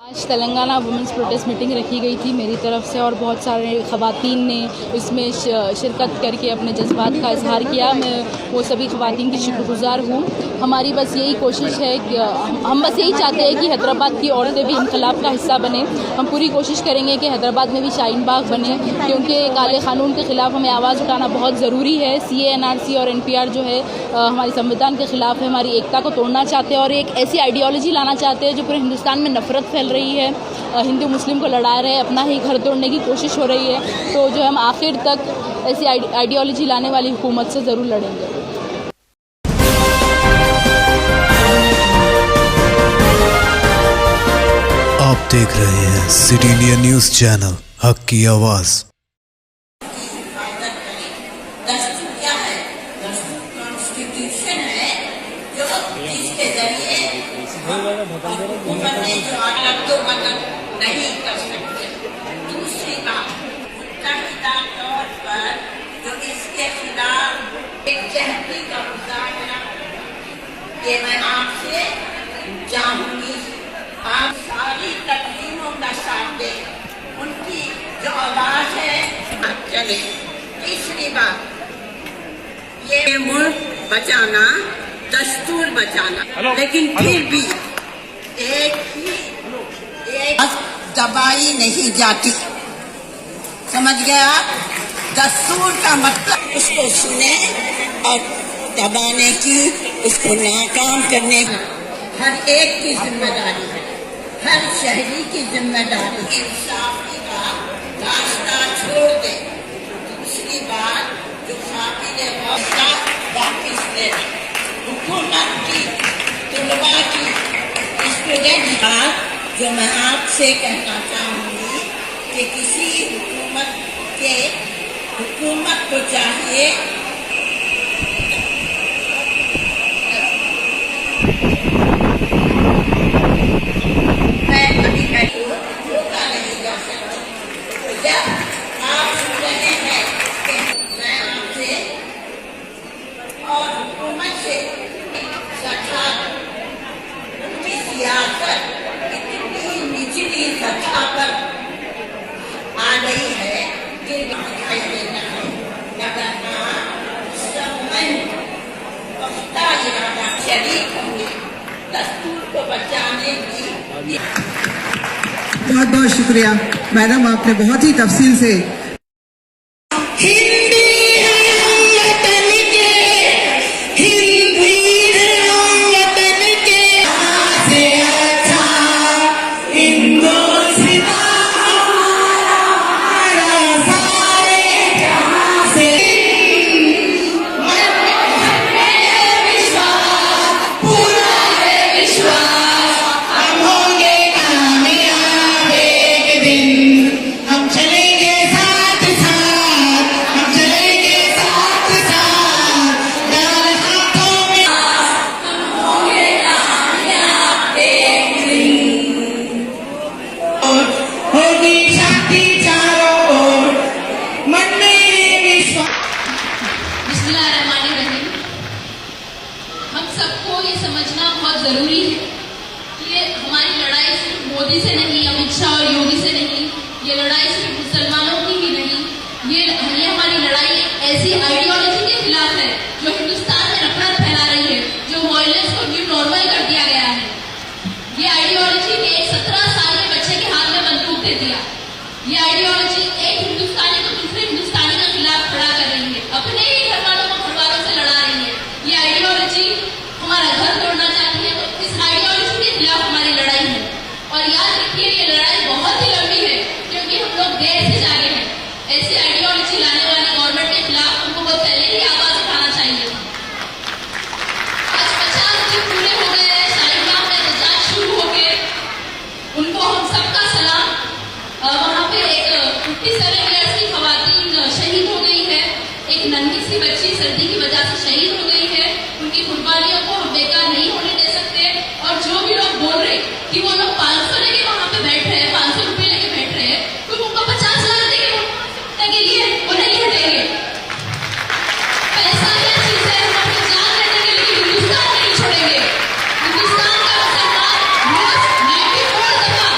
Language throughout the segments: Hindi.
आज तेलंगाना वुमेंस प्रोटेस्ट मीटिंग रखी गई थी मेरी तरफ से और बहुत सारे ख़वातीन ने इसमें शिरकत करके अपने जज्बात का इजहार किया। मैं वो सभी ख़वातीन की शुक्रगुज़ार हूँ। हमारी बस यही कोशिश है कि हम बस यही चाहते हैं कि हैदराबाद की औरतें भी इनकलाब का हिस्सा बने। हम पूरी कोशिश करेंगे कि हैदराबाद में भी शाहीन बाग बने, क्योंकि काले क़ानून के ख़िलाफ़ हमें आवाज़ उठाना बहुत ज़रूरी है। CA NRC और NPR जो है हमारे संविधान के ख़िलाफ़ है, हमारी एकता को तोड़ना चाहते हैं और एक ऐसी आइडियोलॉजी लाना चाहते हैं जो पूरे हिंदुस्तान में नफ़रत फैल रही है, हिंदू मुस्लिम को लड़ा रहे हैं, अपना ही घर तोड़ने की कोशिश हो रही है। तो जो हम आखिर तक ऐसी आइडियोलॉजी लाने वाली हुकूमत से ज़रूर लड़ेंगे। आप देख रहे हैं सिटी इंडिया न्यूज़ चैनल, हक की आवाज़। कॉन्स्टिट्यूशन है जो जिसके जरिए हुकूमत ने जो रद्दोबदल नहीं कर सकते। दूसरी बात, मुत्तहिदा तौर पर जो इसके खिलाफ एक जहदी का मुजाहरा, ये मैं आपसे चाहूंगी आप सारी तकलीफों का साथ दें, उनकी जो आवाज है चले। तीसरी बात, ये मुल्क बचाना, दस्तूर बचाना, लेकिन फिर भी एक दबाई नहीं जाती। समझ गए आप? दस्तूर का मतलब उसको सुने और दबाने की, उसको नाकाम करने की हर एक की जिम्मेदारी है, हर शहरी की जिम्मेदारी। इंसाफी का रास्ता छोड़ दे। दूसरी बात, जो काबिल रास्ता वापिस ले, हुकूमत की, तुलबा की, स्टूडेंट बात जो मैं आपसे कहना चाहूँगी कि किसी हुकूमत को चाहिए मैं कभी रोका नहीं जा सकता। तो जब आप सुन रहे हैं कि मैं आपसे और हुकूमत से उनकी सियासत इतनी निचली सतह पर आ गई है कि दिखाई देना है, मगर आप सब पुख्ता इरादा शरीक होंगे दस्तूर को बचाने की। बहुत बहुत शुक्रिया मैडम, आपने बहुत ही तफसील से सबको ये समझना बहुत ज़रूरी है कि ये हमारी लड़ाई सिर्फ मोदी से नहीं, अमित शाह और योगी से नहीं, ये लड़ाई सिर्फ मुसलमानों की ही नहीं, ये हमारी लड़ाई ऐसी आइडियोलॉजी के खिलाफ है जो हिंदुस्तान में नफरत फैला रही है, जो वायलेंस को न्यू नॉर्मल कर दिया गया है। ये आइडियोलॉजी ने एक 17 साल के बच्चे के हाथ में बंदूक दे दिया। ये आइडियोलॉजी एक हिंदुस्तानी को दूसरे हिंदुस्तानी के खिलाफ खड़ा कर रही है, अपने ही घर वालों को घर वालों से लड़ा रही है। ये आइडियोलॉजी हमारा घर तोड़ना चाहती है, तो इस आइडियोलॉजी के खिलाफ हमारी लड़ाई है। और याद रखिए, ये लड़ाई बहुत ही लंबी है, क्योंकि हम लोग देर से जागे हैं। ऐसी आइडियोलॉजी लाने वाली गवर्नमेंट के खिलाफ हमको बहुत पहले ही आवाज उठाना चाहिए था। आज 50 दिन पूरे हो गए हैं, शाहीन बाग में एहतजाज शुरू हो गए, उनको हम सबका सलाम। वहाँ पे एक 57 ईयर्स की खवातीन शहीद हो गई है, एक नन्ही सी बच्ची सर्दी की वजह से शहीद हो गई है। उनकी कुर्बानियों को हम बेकार नहीं होने दे सकते। और जो भी लोग बोल रहे कि वो लोग 500 लेके वहाँ पे बैठ रहे हैं, 500 रुपये लेके बैठ रहे हैं, तो उनको 50 लाख देंगे के लिए वो नहीं हटेंगे। पैसा क्या चीज है? हम अपनी जान देने के लिए हिंदुस्तान नहीं छोड़ेंगे। हिंदुस्तान का मुसलमान रोज 94 दफा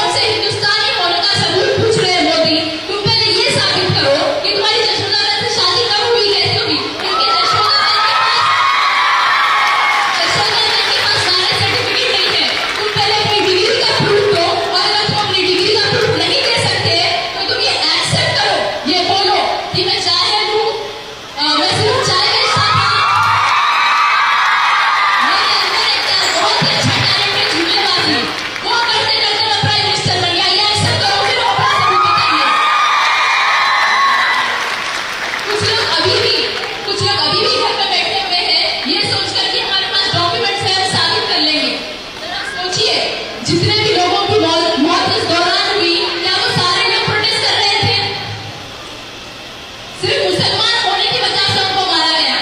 हमसे हिंदुस्तानी होने का सबूत पूछ रहे हैं मोदी, तुम पहले ये साबित करो कि तुम्हारी जशोदा बहन से शादी कब हुई, कैसे हुई, क्योंकि जशोदा बहन के पास मैरिज सर्टिफिकेट नहीं है। तुम पहले अपनी डिग्री का प्रूफ दो, और अगर तुम अपनी डिग्री का प्रूफ नहीं दे सकते तो तुम ये एक्सेप्ट करो, ये बोलो कि मैं चाहे हूँ, मैं सिर्फ चाय का साथ मेरे अंदर एक बहुत ही अच्छा टैलेंट है झूलेबाज है, वो करते करते मैं प्राइम मिनिस्टर बन गया। ये एक्सेप्ट करो, फिर अपना सबूत बताइए। कुछ लोग अभी भी घर पे बैठे हुए हैं ये सोचकर कि हमारे पास डॉक्यूमेंट्स है, हम साबित कर लेंगे। जरा सोचिए, जितने भी लोगों की मौत इस दौरान हुई, क्या वो सारे लोग प्रोटेस्ट कर रहे थे? सिर्फ मुसलमान होने की वजह से उनको मारा गया।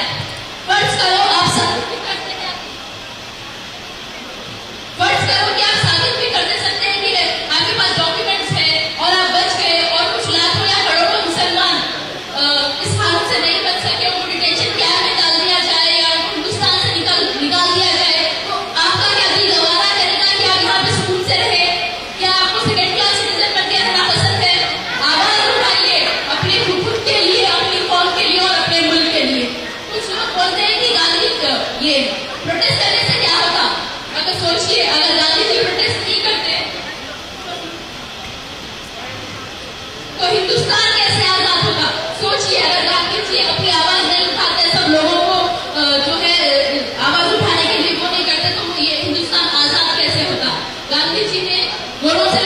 फर्ज करो आप साबित भी करते हैं, फर्ज करो कि आप साबित भी कर दे सकते हैं कि आपके पास डॉक्यूमेंट्स है और आप बच गए, और कुछ लाखों या करोड़ों मुसलमान इस हालत से नहीं बच सके, उनको डिटेंशन कैंप में डाल दिया जाए या उनको हिंदुस्तान से निकाल दिया जाए, तो आपका क्या दिल गवारा करेगा कि आप यहाँ पे सुकून से रहे? क्या आपको सेकेंड क्लास सिटीजन बन के रहना पसंद है? आवाज उठाइए अपने खुद के लिए, अपनी कौम के लिए और अपने मुल्क के लिए। कुछ लोग बोलते हैं कि गांधी ये प्रोटेस्ट करने से क्या होगा? अगर सोचिए, अगर गांधी जी प्रोटेस्ट नहीं करते तो हिंदुस्तान कैसे आजाद होगा? सोचिए, अगर गांधी जी अपनी आवाज नहीं उठाते, सब लोगों को जो है आवाज उठाने के लिए वो नहीं करते, तो ये हिंदुस्तान आजाद कैसे होता? गांधी जी ने घोड़ों से